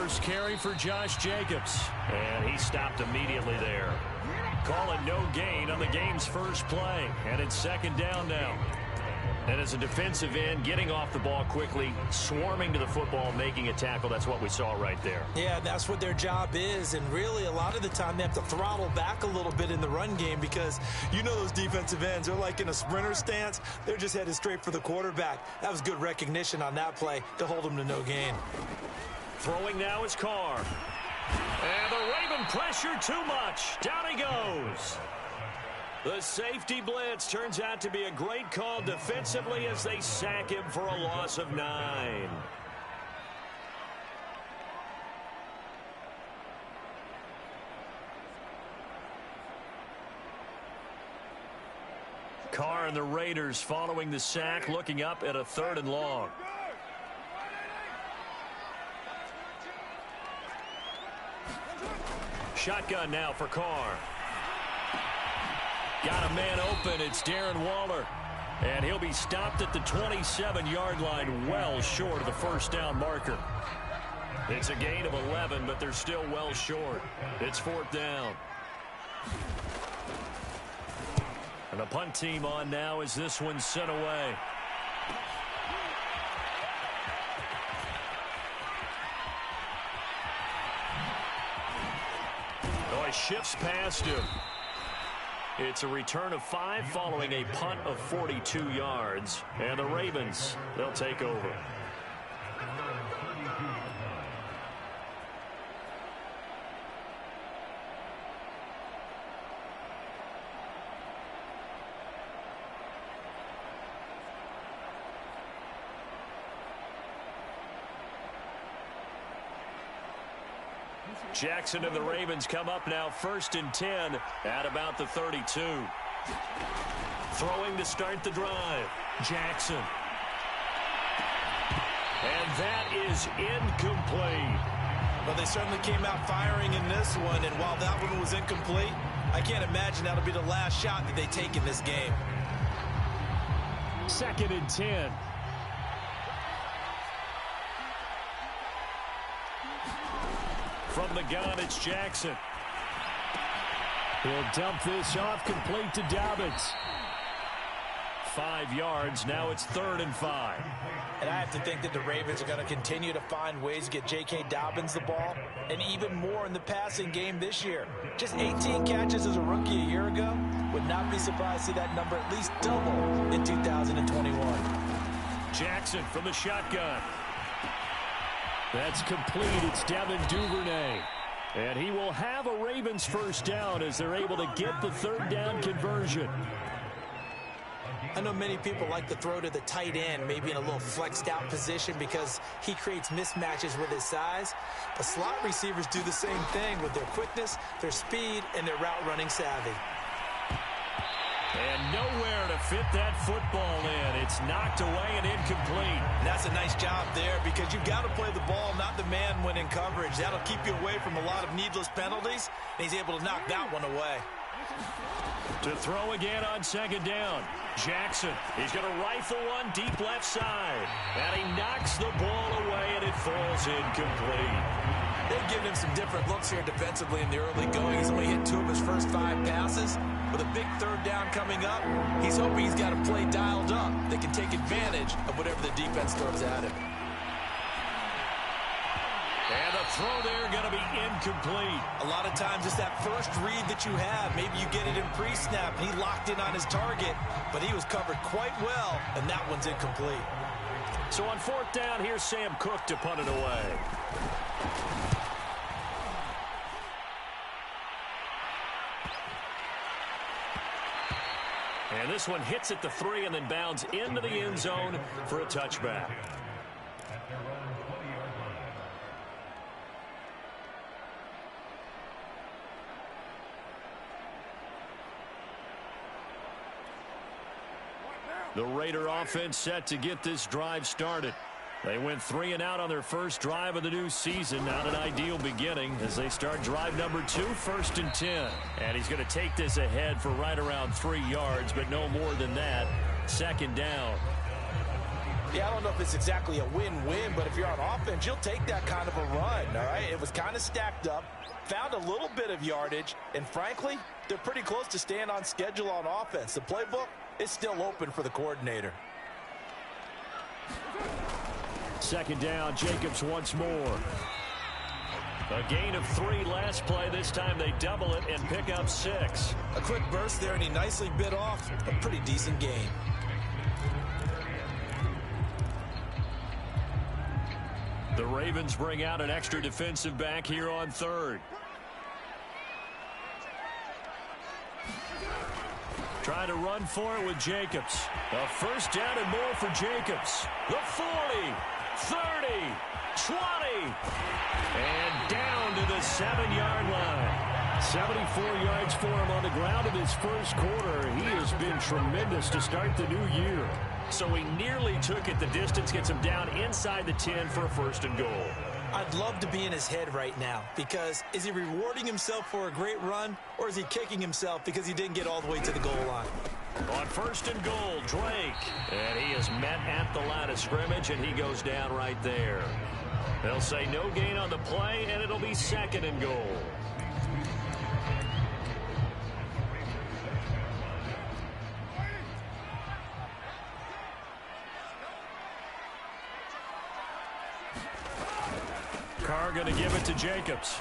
first carry for Josh Jacobs. And he stopped immediately there. Call it no gain on the game's first play. And it's second down now. And as a defensive end, getting off the ball quickly, swarming to the football, making a tackle, that's what we saw right there. Yeah, that's what their job is. And really, a lot of the time, they have to throttle back a little bit in the run game because you know those defensive ends, they're like in a sprinter stance. They're just headed straight for the quarterback. That was good recognition on that play to hold them to no gain. Throwing now is Carr. And the Raven pressure too much. Down he goes. The safety blitz turns out to be a great call defensively as they sack him for a loss of 9. Carr and the Raiders following the sack, looking up at a 3rd and long. Shotgun now for Carr. Got a man open. It's Darren Waller. And he'll be stopped at the 27-yard line, well short of the first down marker. It's a gain of 11, but they're still well short. It's 4th down. And the punt team on now as this one's sent away. Oh, he shifts past him. It's a return of 5 following a punt of 42 yards. And the Ravens, they'll take over. Jackson and the Ravens come up now 1st and 10 at about the 32. Throwing to start the drive. Jackson. And that is incomplete. Well, they certainly came out firing in this one, and while that one was incomplete, I can't imagine that'll be the last shot that they take in this game. 2nd and 10. From the gun, it's Jackson. He'll dump this off complete to Dobbins. 5 yards. Now it's 3rd and 5. And I have to think that the Ravens are going to continue to find ways to get J.K. Dobbins the ball, and even more in the passing game this year. Just 18 catches as a rookie a year ago. Would not be surprised to see that number at least double in 2021. Jackson from the shotgun. That's complete. It's Devin Duvernay. And he will have a Ravens first down as they're able to get the 3rd down conversion. I know many people like to throw to the tight end, maybe in a little flexed out position because he creates mismatches with his size. But slot receivers do the same thing with their quickness, their speed, and their route running savvy. And nowhere to fit that football in. It's knocked away and incomplete. And that's a nice job there because you've got to play the ball, not the man when in coverage. That'll keep you away from a lot of needless penalties, and he's able to knock that one away. To throw again on 2nd down. Jackson, he's going to rifle one deep left side. And he knocks the ball away, and it falls incomplete. They've given him some different looks here defensively in the early going. He's only hit 2 of his first 5 passes. With a big 3rd down coming up, he's hoping he's got a play dialed up that can take advantage of whatever the defense throws at him. And the throw there going to be incomplete. A lot of times it's that first read that you have. Maybe you get it in pre-snap, and he locked in on his target, but he was covered quite well, and that one's incomplete. So on 4th down, here's Sam Cook to punt it away. And this one hits at the 3 and then bounds into the end zone for a touchback. The Raider offense set to get this drive started. They went 3 and out on their first drive of the new season. Not an ideal beginning as they start drive number 2, 1st and 10. And he's going to take this ahead for right around 3 yards, but no more than that. 2nd down. Yeah, I don't know if it's exactly a win-win, but if you're on offense, you'll take that kind of a run, all right? It was kind of stacked up, found a little bit of yardage, and frankly, they're pretty close to staying on schedule on offense. The playbook is still open for the coordinator. Second down, Jacobs once more. A gain of 3 last play. This time they double it and pick up 6. A quick burst there, and he nicely bit off a pretty decent gain. The Ravens bring out an extra defensive back here on 3rd. Trying to run for it with Jacobs. A first down and more for Jacobs. The 40, 30, 20, and down to the 7-yard line. 74 yards for him on the ground in his first quarter. He has been tremendous to start the new year. So he nearly took it the distance, gets him down inside the 10 for a 1st and goal. I'd love to be in his head right now, because is he rewarding himself for a great run, or is he kicking himself because he didn't get all the way to the goal line? On 1st and goal, Drake. And he is met at the line of scrimmage, and he goes down right there. They'll say no gain on the play, and it'll be 2nd and goal. Carr going to give it to Jacobs.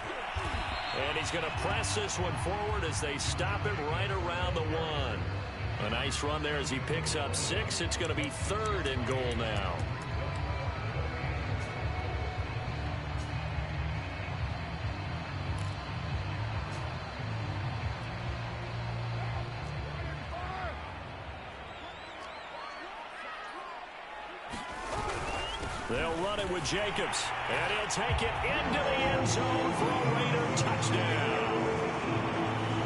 And he's going to press this one forward as they stop it right around the 1. A nice run there as he picks up 6. It's going to be 3rd and goal now. They'll run it with Jacobs, and he'll take it into the end zone for a Raider touchdown.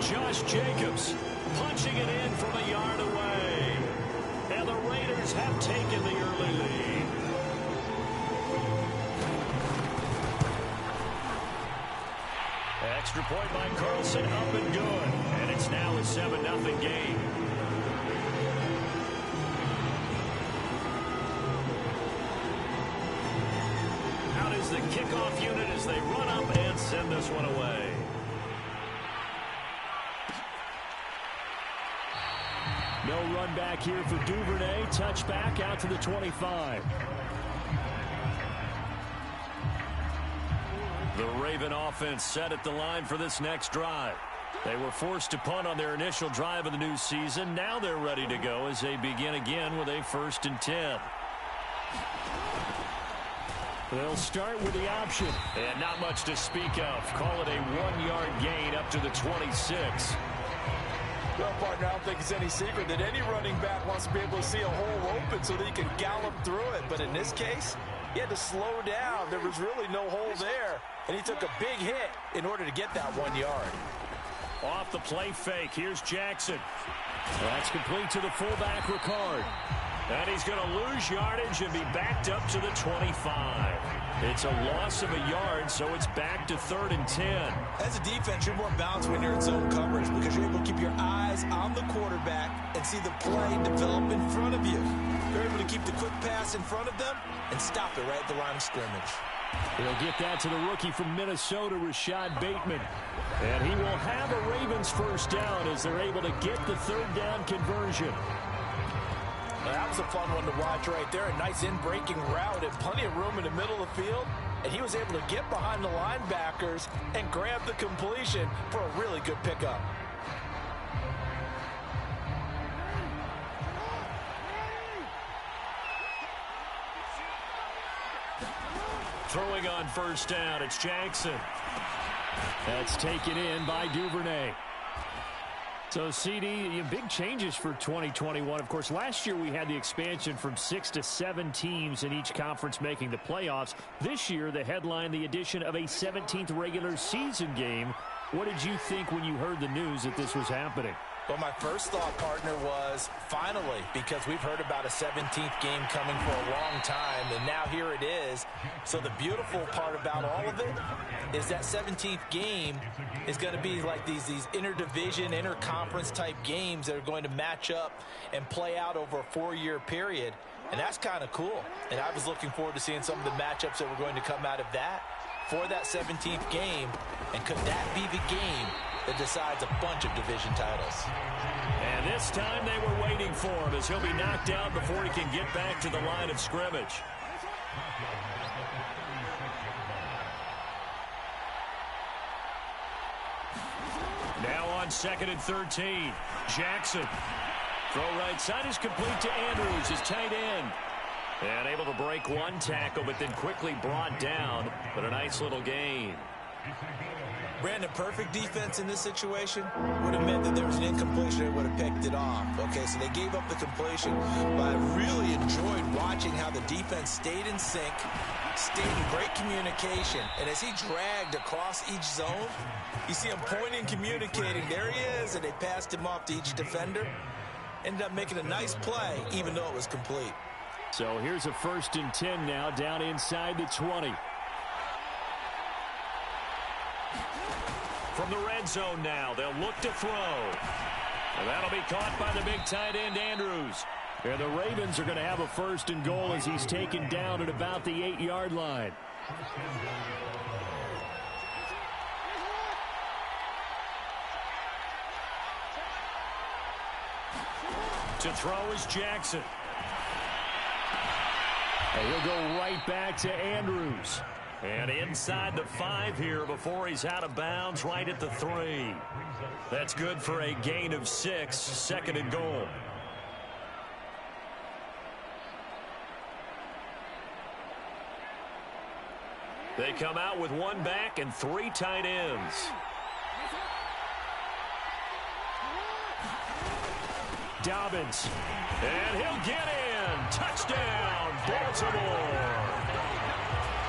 Josh Jacobs punching it in from a yard away. And the Raiders have taken the early lead. Extra point by Carlson, up and good. And it's now a 7-0 game. The kickoff unit as they run up and send this one away. No run back here for Duvernay. Touchback out to the 25. The Raven offense set at the line for this next drive. They were forced to punt on their initial drive of the new season. Now they're ready to go as they begin again with a 1st and 10. They'll start with the option. And not much to speak of. Call it a 1-yard gain up to the 26. Well, partner, I don't think it's any secret that any running back wants to be able to see a hole open so that he can gallop through it. But in this case, he had to slow down. There was really no hole there. And he took a big hit in order to get that 1 yard. Off the play fake. Here's Jackson. That's complete to the fullback, Ricard. And he's going to lose yardage and be backed up to the 25. It's a loss of a yard, so it's back to 3rd and 10. As a defense, you're more balanced when you're in zone coverage because you're able to keep your eyes on the quarterback and see the play develop in front of you. You're able to keep the quick pass in front of them and stop it right at the line of scrimmage. He'll get that to the rookie from Minnesota, Rashad Bateman. And he will have a Ravens 1st down as they're able to get the 3rd down conversion. That was a fun one to watch right there. A nice in-breaking route and plenty of room in the middle of the field. And he was able to get behind the linebackers and grab the completion for a really good pickup. Throwing on 1st down, it's Jackson. That's taken in by Duvernay. So, CD, big changes for 2021. Of course, last year we had the expansion from 6 to 7 teams in each conference making the playoffs. This year, the headline, the addition of a 17th regular season game. What did you think when you heard the news that this was happening? Well, my first thought, partner, was finally, because we've heard about a 17th game coming for a long time, and now here it is. So the beautiful part about all of it is that 17th game is going to be like these interdivision, interconference type games that are going to match up and play out over a 4-year period. And that's kind of cool. And I was looking forward to seeing some of the matchups that were going to come out of that for that 17th game. And could that be the game that decides a bunch of division titles? And this time they were waiting for him as he'll be knocked out before he can get back to the line of scrimmage. Now on 2nd and 13. Jackson. Throw right side is complete to Andrews, his tight end. And able to break one tackle, but then quickly brought down. But a nice little gain. Brandon, perfect defense in this situation would have meant that there was an incompletion that would have picked it off. Okay, so they gave up the completion, but I really enjoyed watching how the defense stayed in sync, stayed in great communication, and as he dragged across each zone, you see him pointing, communicating. There he is, and they passed him off to each defender. Ended up making a nice play, even though it was complete. So here's a 1st and 10 now, down inside the 20. From the red zone now, they'll look to throw. And that'll be caught by the big tight end, Andrews. And the Ravens are going to have a 1st and goal as he's taken down at about the 8-yard line. To throw is Jackson. And he'll go right back to Andrews. And inside the 5 here before he's out of bounds, right at the 3. That's good for a gain of 6, 2nd and goal. They come out with 1 back and 3 tight ends. Dobbins. And he'll get in. Touchdown, Baltimore.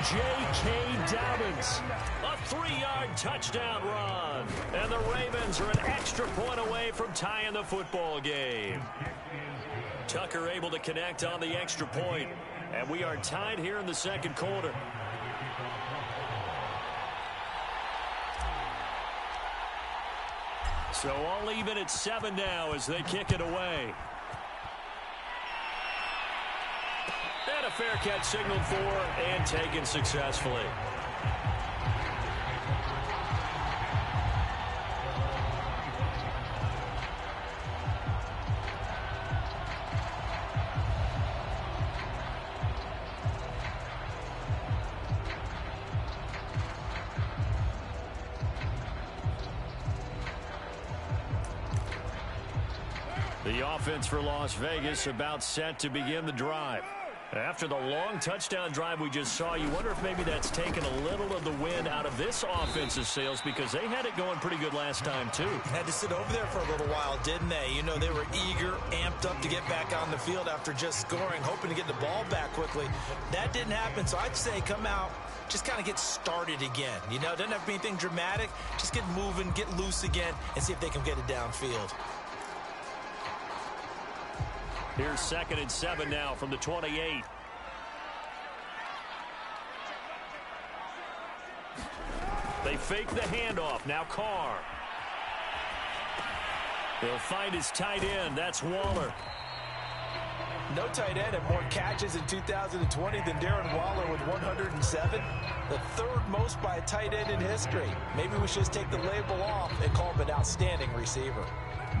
J.K. Dobbins. A 3-yard touchdown run. And the Ravens are an extra point away from tying the football game. Tucker able to connect on the extra point. And we are tied here in the 2nd quarter. So all even at 7 now as they kick it away. And a fair catch signaled for and taken successfully. The offense for Las Vegas about set to begin the drive. After the long touchdown drive we just saw, you wonder if maybe that's taken a little of the wind out of this offense's sails because they had it going pretty good last time, too. Had to sit over there for a little while, didn't they? You know, they were eager, amped up to get back on the field after just scoring, hoping to get the ball back quickly. That didn't happen, so I'd say come out, just kind of get started again. You know, it doesn't have to be anything dramatic. Just get moving, get loose again, and see if they can get it downfield. Here's 2nd and 7 now from the 28. They fake the handoff. Now Carr. He'll find his tight end. That's Waller. No tight end had more catches in 2020 than Darren Waller with 107. The 3rd most by a tight end in history. Maybe we should just take the label off and call him an outstanding receiver.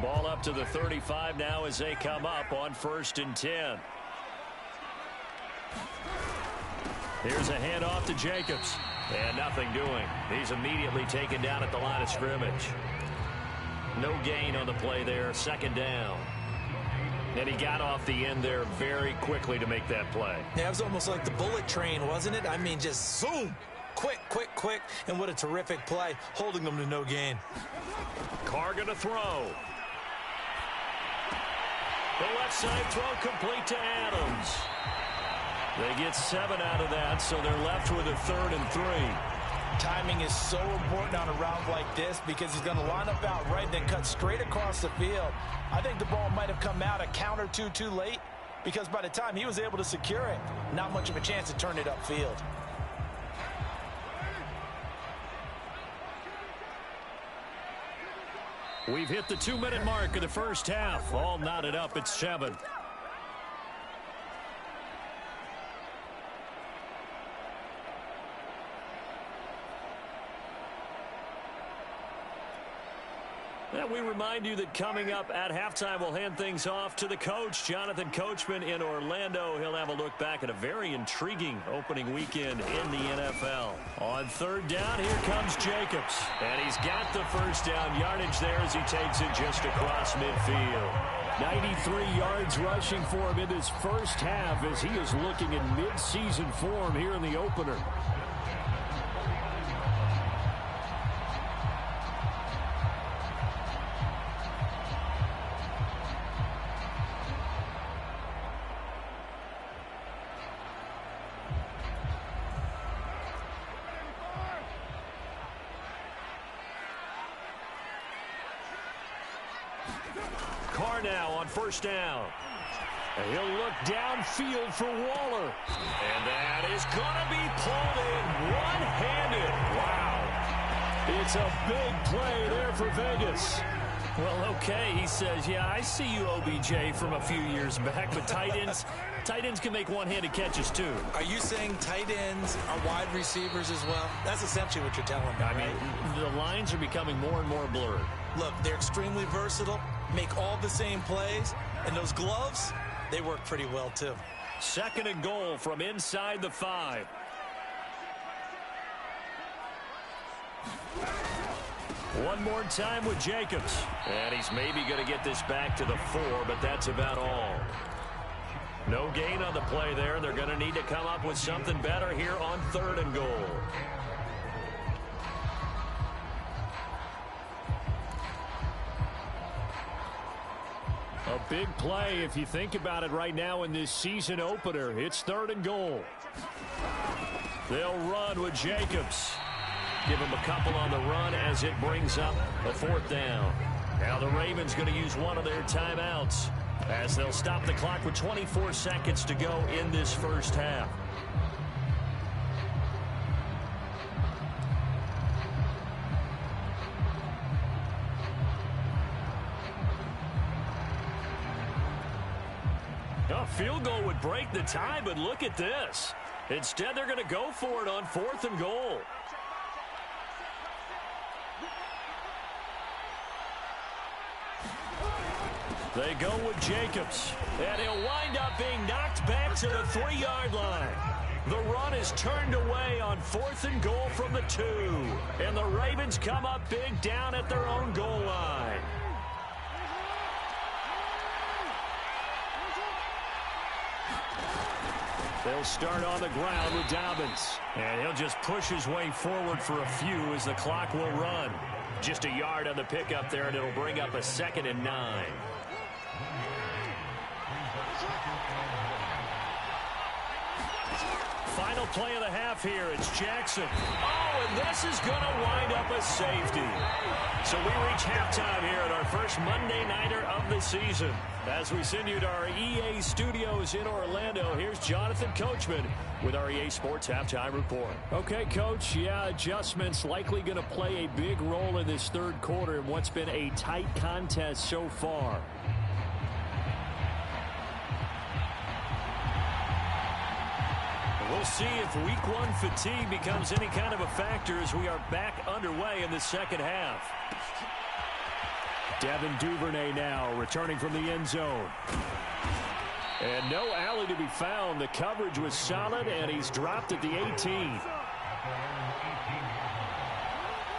Ball up to the 35 now as they come up on 1st and 10. Here's a handoff to Jacobs. And nothing doing. He's immediately taken down at the line of scrimmage. No gain on the play there. 2nd down. And he got off the end there very quickly to make that play. Yeah, it was almost like the bullet train, wasn't it? I mean, just zoom. Quick, quick, quick. And what a terrific play, holding them to no gain. Carr going to throw. The left side throw complete to Adams. They get 7 out of that, so they're left with a 3rd and 3. Timing is so important on a route like this because he's going to line up out right, then cut straight across the field. I think the ball might have come out a count or two too late because by the time he was able to secure it, not much of a chance to turn it upfield. We've hit the 2-minute mark of the first half. All knotted up at 7. And we remind you that coming up at halftime, we'll hand things off to the coach, Jonathan Coachman in Orlando. He'll have a look back at a very intriguing opening weekend in the NFL. On third down, here comes Jacobs. And he's got the first down yardage there as he takes it just across midfield. 93 yards rushing for him in this first half as he is looking in mid-season form here in the opener. Carr now on first down. And he'll look downfield for Waller. And that is going to be pulled in one-handed. Wow. It's a big play there for Vegas. Well, okay, he says, yeah, I see you, OBJ, from a few years back, but tight ends can make one-handed catches, too. Are you saying tight ends are wide receivers as well? That's essentially what you're telling me, I mean, the lines are becoming more and more blurred. Look, they're extremely versatile, make all the same plays, and those gloves, they work pretty well, too. Second and goal from inside the 5. One more time with Jacobs. And he's maybe going to get this back to the 4, but that's about all. No gain on the play there. They're going to need to come up with something better here on third and goal. A big play if you think about it right now in this season opener. It's third and goal. They'll run with Jacobs. Give him a couple on the run as it brings up a fourth down. Now the Ravens going to use one of their timeouts as they'll stop the clock with 24 seconds to go in this first half. A field goal would break the tie, but look at this. Instead, they're going to go for it on fourth and goal. They go with Jacobs, and he'll wind up being knocked back to the 3-yard line. The run is turned away on fourth and goal from the 2, and the Ravens come up big down at their own goal line. They'll start on the ground with Dobbins, and he'll just push his way forward for a few as the clock will run. Just a yard on the pickup there, and it'll bring up a 2nd and 9. Final play of the half here. It's Jackson. Oh, and this is going to wind up a safety. So we reach halftime here at our first Monday Nighter of the season. As we send you to our EA studios in Orlando, here's Jonathan Coachman with our EA Sports Halftime Report. Okay, Coach, yeah, adjustments likely going to play a big role in this third quarter in what's been a tight contest so far. We'll see if week 1 fatigue becomes any kind of a factor as we are back underway in the second half. Devin Duvernay now returning from the end zone. And no alley to be found. The coverage was solid, and he's dropped at the 18.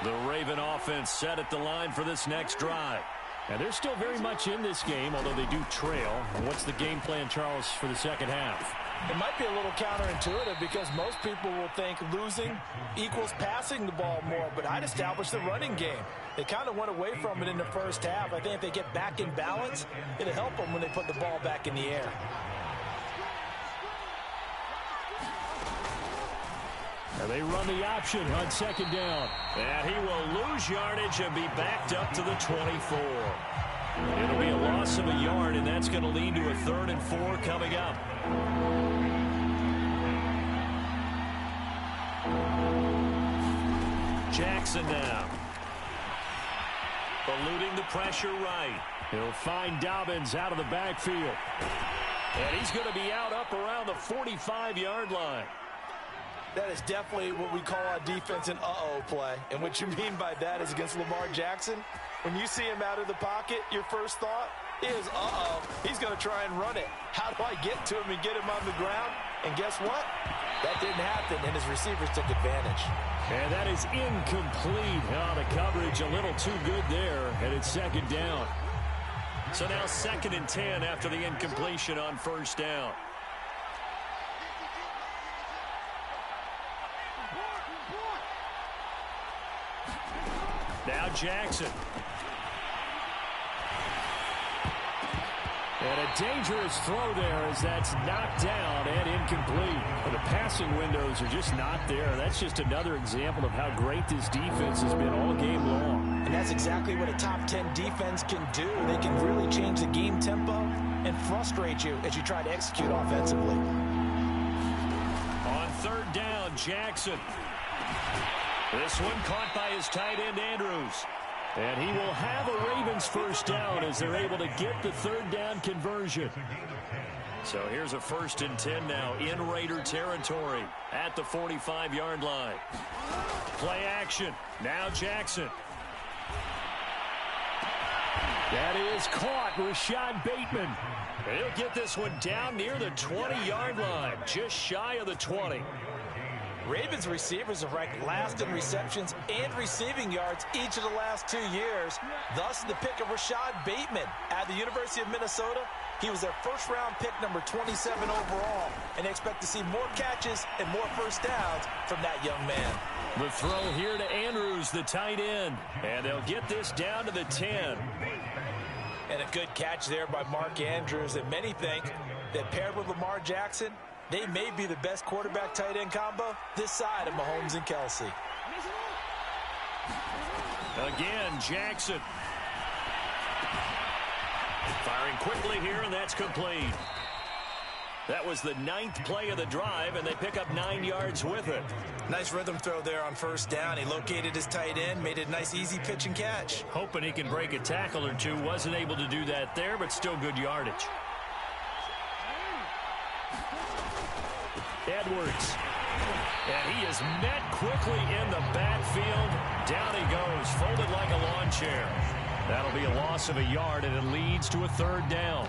The Raven offense set at the line for this next drive. And they're still very much in this game, although they do trail. What's the game plan, Charles, for the second half? It might be a little counterintuitive because most people will think losing equals passing the ball more, but I'd establish the running game. They kind of went away from it in the first half. I think if they get back in balance, it'll help them when they put the ball back in the air. And they run the option on second down. And he will lose yardage and be backed up to the 24. It'll be a loss of a yard, and that's going to lead to a 3rd and 4 coming up. Jackson now. Eluding the pressure right. He'll find Dobbins out of the backfield. And he's going to be out up around the 45-yard line. That is definitely what we call our defense an uh-oh play. And what you mean by that is against Lamar Jackson, When you see him out of the pocket, your first thought is, uh-oh, he's going to try and run it. How do I get to him and get him on the ground? And guess what? That didn't happen, and his receivers took advantage. And that is incomplete. Oh, the coverage a little too good there, and it's second down. So now 2nd and 10 after the incompletion on first down. Now Jackson. And a dangerous throw there as that's knocked down and incomplete. But the passing windows are just not there. That's just another example of how great this defense has been all game long. And that's exactly what a top 10 defense can do. They can really change the game tempo and frustrate you as you try to execute offensively. On 3rd down, Jackson. This one caught by his tight end, Andrews. And he will have a Ravens first down as they're able to get the 3rd down conversion. So here's a 1st and 10 now in Raider territory at the 45-yard line. Play action. Now Jackson. That is caught. Rashad Bateman. He'll get this one down near the 20-yard line, just shy of the 20. Ravens receivers have ranked last in receptions and receiving yards each of the last 2 years. Thus, the pick of Rashad Bateman at the University of Minnesota. He was their first-round pick, number 27 overall, and they expect to see more catches and more first downs from that young man. The throw here to Andrews, the tight end, and they'll get this down to the 10. And a good catch there by Mark Andrews, and many think that paired with Lamar Jackson, they may be the best quarterback-tight end combo this side of Mahomes and Kelsey. Again, Jackson. Firing quickly here, and that's complete. That was the 9th play of the drive, and they pick up 9 yards with it. Nice rhythm throw there on first down. He located his tight end, made a nice easy pitch and catch. Hoping he can break a tackle or two. Wasn't able to do that there, but still good yardage. Edwards. And he is met quickly in the backfield. Down he goes, folded like a lawn chair. That'll be a loss of a yard, and it leads to a 3rd down.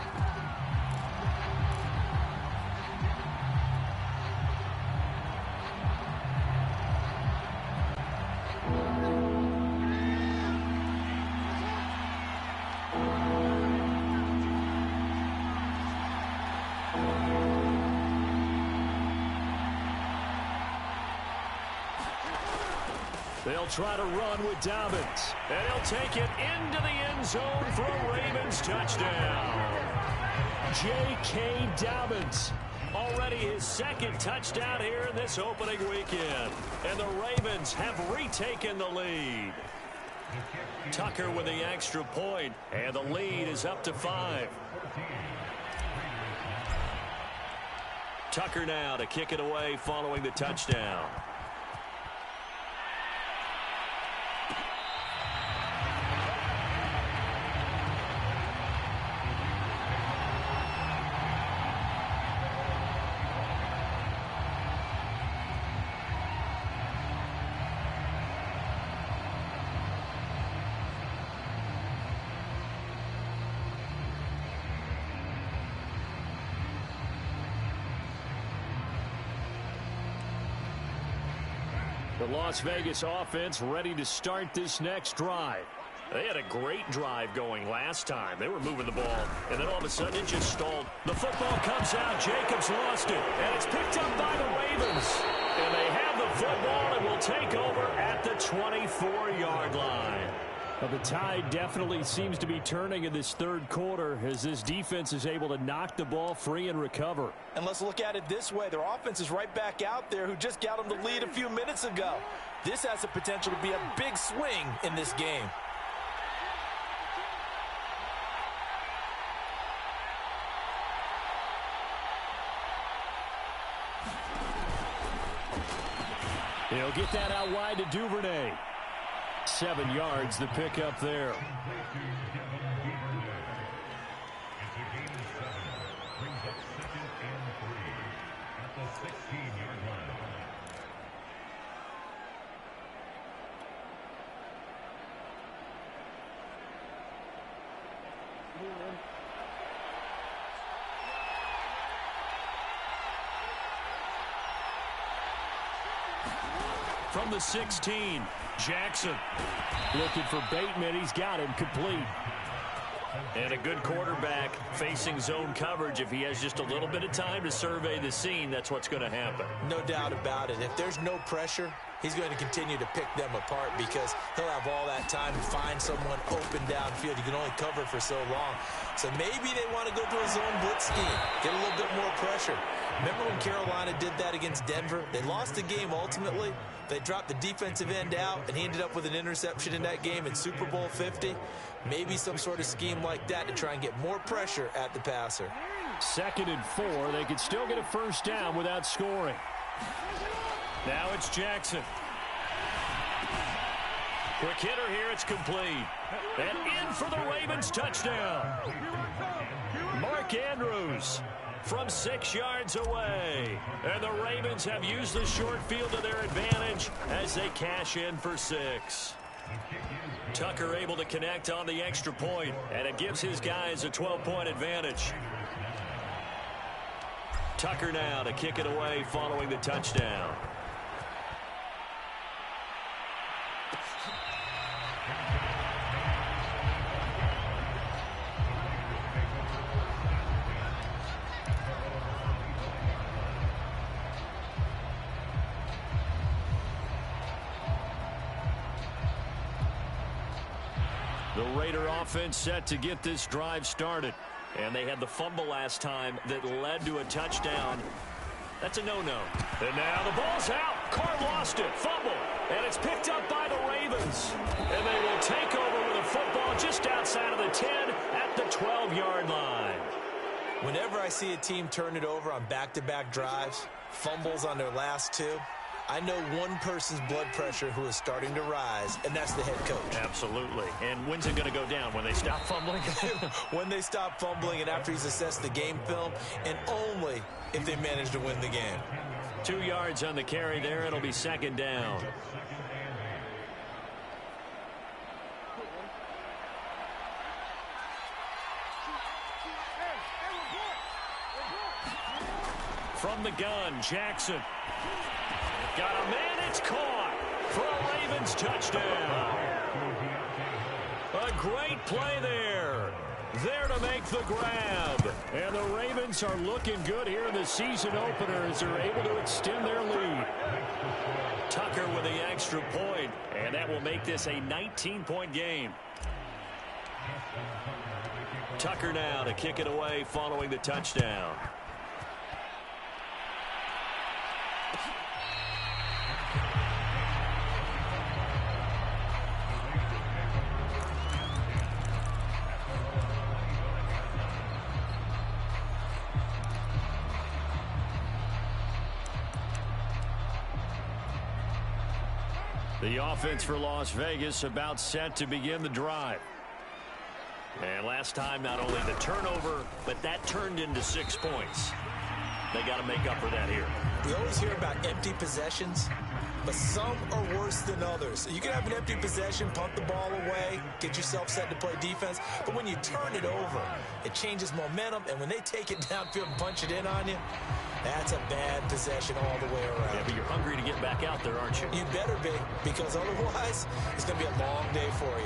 They'll try to run with Dobbins. And he'll take it into the end zone for a Ravens touchdown. J.K. Dobbins. Already his 2nd touchdown here in this opening weekend. And the Ravens have retaken the lead. Tucker with the extra point. And the lead is up to 5. Tucker now to kick it away following the touchdown. The Las Vegas offense ready to start this next drive. They had a great drive going last time. They were moving the ball, and then all of a sudden it just stalled. The football comes out. Jacobs lost it, and it's picked up by the Ravens. And they have the football and will take over at the 24-yard line. Well, the tide definitely seems to be turning in this 3rd quarter as this defense is able to knock the ball free and recover. And let's look at it this way. Their offense is right back out there who just got them the lead a few minutes ago. This has the potential to be a big swing in this game. He'll get that out wide to Duvernay. 7 yards, the pickup there. From the 16, Jackson. Looking for Bateman. He's got him complete. And a good quarterback facing zone coverage. If he has just a little bit of time to survey the scene, that's what's going to happen. No doubt about it. If there's no pressure, he's going to continue to pick them apart because he'll have all that time to find someone open downfield. You can only cover for so long. So maybe they want to go to a zone blitz scheme, get a little bit more pressure. Remember when Carolina did that against Denver? They lost the game ultimately. They dropped the defensive end out, and he ended up with an interception in that game in Super Bowl 50. Maybe some sort of scheme like that to try and get more pressure at the passer. 2nd and 4. They could still get a first down without scoring. Now it's Jackson. Quick hitter here. It's complete. And in for the Ravens touchdown. Mark Andrews from 6 yards away. And the Ravens have used the short field to their advantage as they cash in for 6. Tucker able to connect on the extra point, and it gives his guys a 12-point advantage. Tucker now to kick it away following the touchdown. The Raider offense set to get this drive started. And they had the fumble last time that led to a touchdown. That's a no-no. And now the ball's out. Carr lost it. Fumble. And it's picked up by the Ravens. And they will take over with a football just outside of the 10 at the 12-yard line. Whenever I see a team turn it over on back-to-back drives, fumbles on their last 2, I know one person's blood pressure who is starting to rise, and that's the head coach. Absolutely. And when's it going to go down? When they stop fumbling? When they stop fumbling and after he's assessed the game film, and only if they manage to win the game. 2 yards on the carry there. It'll be 2nd down. From the gun, Jackson. Got a man, it's caught for a Ravens touchdown. A great play there. There to make the grab. And the Ravens are looking good here in the season opener as they're able to extend their lead. Tucker with the extra point, and that will make this a 19-point game. Tucker now to kick it away following the touchdown. The offense for Las Vegas about set to begin the drive. And last time, not only the turnover, but that turned into 6 points. They got to make up for that here. We always hear about empty possessions, but some are worse than others. You can have an empty possession, punt the ball away, get yourself set to play defense, but when you turn it over, it changes momentum, and when they take it downfield and punch it in on you, that's a bad possession all the way around. Yeah, but you're hungry to get back out there, aren't you? You better be, because otherwise, it's going to be a long day for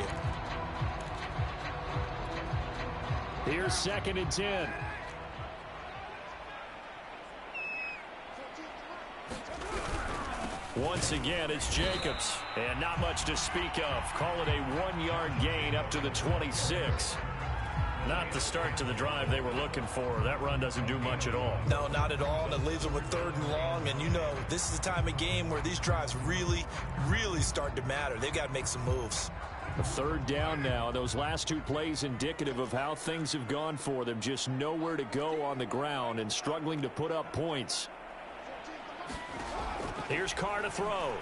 you. Here's 2nd and 10. Once again, it's Jacobs. And not much to speak of. Call it a 1-yard gain up to the 26. Not the start to the drive they were looking for. That run doesn't do much at all. No, not at all. And it leaves them with 3rd and long. And you know, this is the time of game where these drives really, really start to matter. They've got to make some moves. A 3rd down now. Those last 2 plays indicative of how things have gone for them. Just nowhere to go on the ground and struggling to put up points. Here's Carr to throw.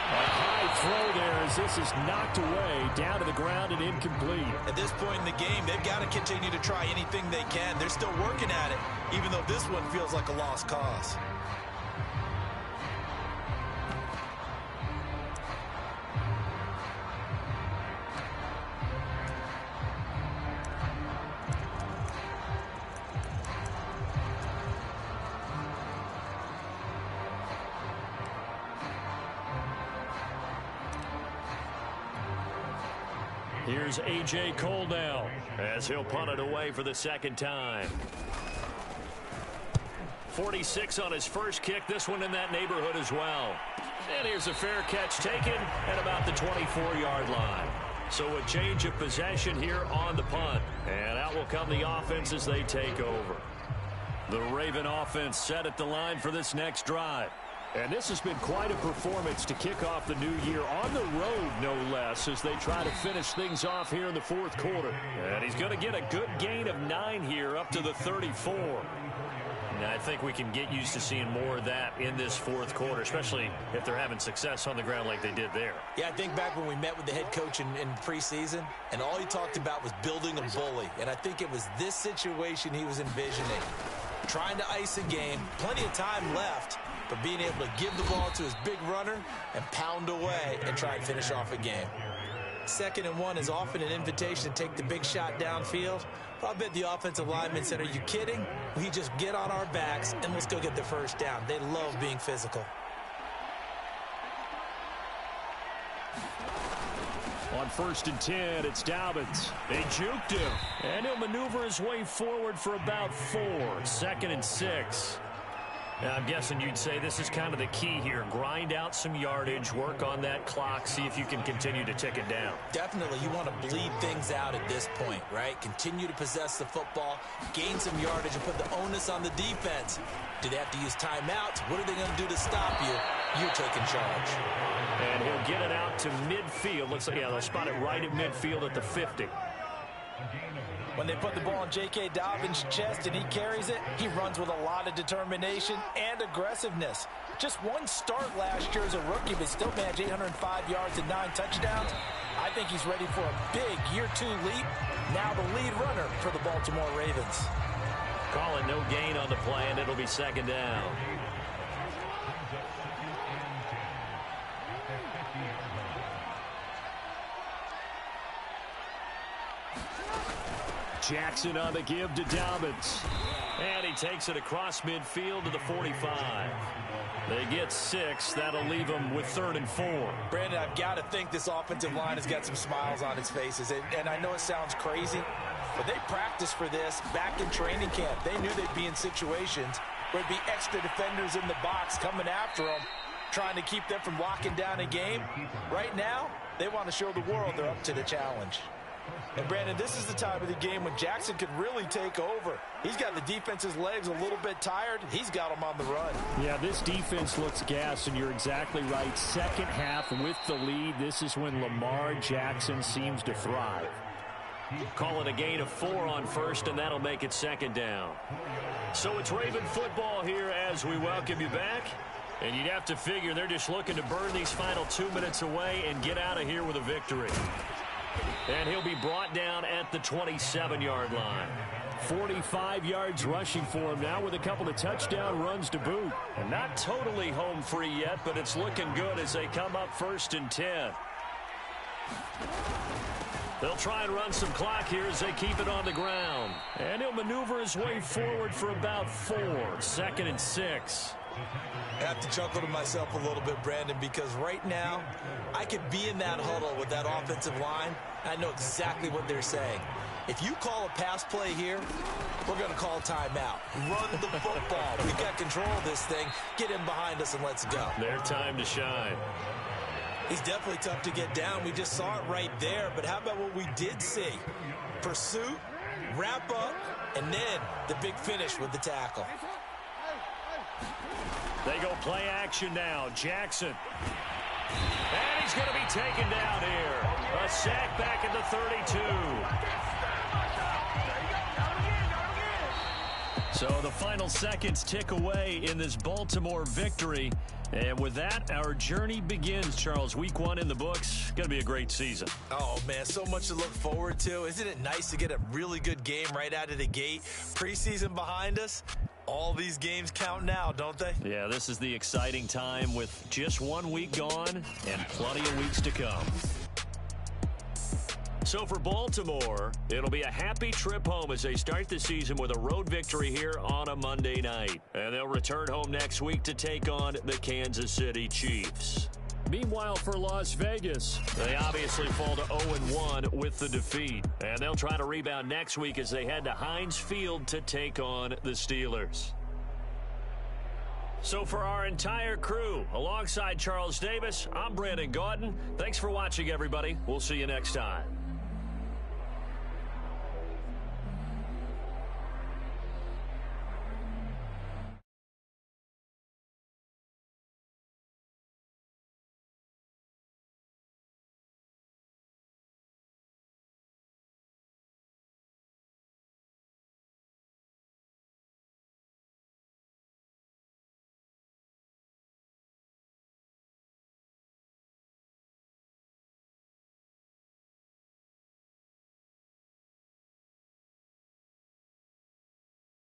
A high throw there as this is knocked away, down to the ground and incomplete. At this point in the game, they've got to continue to try anything they can. They're still working at it, even though this one feels like a lost cause. Here's A.J. Cole now as he'll punt it away for the second time. 46 on his first kick. This one in that neighborhood as well. And here's a fair catch taken at about the 24-yard line. So a change of possession here on the punt. And out will come the offense as they take over. The Raven offense set at the line for this next drive. And this has been quite a performance to kick off the new year on the road, no less, as they try to finish things off here in the fourth quarter. And he's going to get a good gain of 9 here up to the 34. And I think we can get used to seeing more of that in this fourth quarter, especially if they're having success on the ground like they did there. Yeah, I think back when we met with the head coach in preseason, and all he talked about was building a bully. And I think it was this situation he was envisioning. Trying to ice a game, plenty of time left, but being able to give the ball to his big runner and pound away and try and finish off a game. 2nd and 1 is often an invitation to take the big shot downfield. But I bet the offensive lineman said, are you kidding? We just get on our backs and let's go get the first down. They love being physical. On 1st and 10, it's Dobbins. They juked him. And he'll maneuver his way forward for about 4. 2nd and 6. Now, I'm guessing you'd say this is kind of the key here. Grind out some yardage, work on that clock, see if you can continue to tick it down. Definitely, you want to bleed things out at this point, right? Continue to possess the football, gain some yardage, and put the onus on the defense. Do they have to use timeouts? What are they going to do to stop you? You're taking charge. And he'll get it out to midfield. Looks like, yeah, they'll spot it right at midfield at the 50. When they put the ball in J.K. Dobbins' chest and he carries it, he runs with a lot of determination and aggressiveness. Just one start last year as a rookie, but still managed 805 yards and 9 touchdowns. I think he's ready for a big year 2 leap. Now the lead runner for the Baltimore Ravens. Call it no gain on the play, and it'll be 2nd down. Jackson on the give to Dobbins. And he takes it across midfield to the 45. They get 6. That'll leave them with 3rd and 4. Brandon, I've got to think this offensive line has got some smiles on its faces. And I know it sounds crazy, but they practiced for this back in training camp. They knew they'd be in situations where there'd be extra defenders in the box coming after them, trying to keep them from locking down a game. Right now, they want to show the world they're up to the challenge. And, Brandon, this is the time of the game when Jackson could really take over. He's got the defense's legs a little bit tired. He's got them on the run. Yeah, this defense looks gassed, and you're exactly right. Second half with the lead, this is when Lamar Jackson seems to thrive. Call it a gain of 4 on 1st, and that'll make it 2nd down. So it's Raven football here as we welcome you back. And you'd have to figure they're just looking to burn these final 2 minutes away and get out of here with a victory. And he'll be brought down at the 27-yard line. 45 yards rushing for him now with a couple of touchdown runs to boot. And not totally home free yet, but it's looking good as they come up 1st and 10. They'll try and run some clock here as they keep it on the ground. And he'll maneuver his way forward for about 4. 2nd and 6. I have to chuckle to myself a little bit, Brandon, because right now I could be in that huddle with that offensive line. I know exactly what they're saying. If you call a pass play here, we're going to call timeout. Run the football. We've got control of this thing. Get in behind us and let's go. Their time to shine. He's definitely tough to get down. We just saw it right there. But how about what we did see? Pursuit, wrap up, and then the big finish with the tackle. They go play action now. Jackson. And he's going to be taken down here. A sack back at the 32. So the final seconds tick away in this Baltimore victory. And with that, our journey begins, Charles. Week 1 in the books. Going to be a great season. Oh, man, so much to look forward to. Isn't it nice to get a really good game right out of the gate? Preseason behind us. All these games count now, don't they? Yeah, this is the exciting time with just 1 week gone and plenty of weeks to come. So for Baltimore, it'll be a happy trip home as they start the season with a road victory here on a Monday night. And they'll return home next week to take on the Kansas City Chiefs. Meanwhile, for Las Vegas, they obviously fall to 0-1 with the defeat. And they'll try to rebound next week as they head to Heinz Field to take on the Steelers. So for our entire crew, alongside Charles Davis, I'm Brandon Gaudin. Thanks for watching, everybody. We'll see you next time.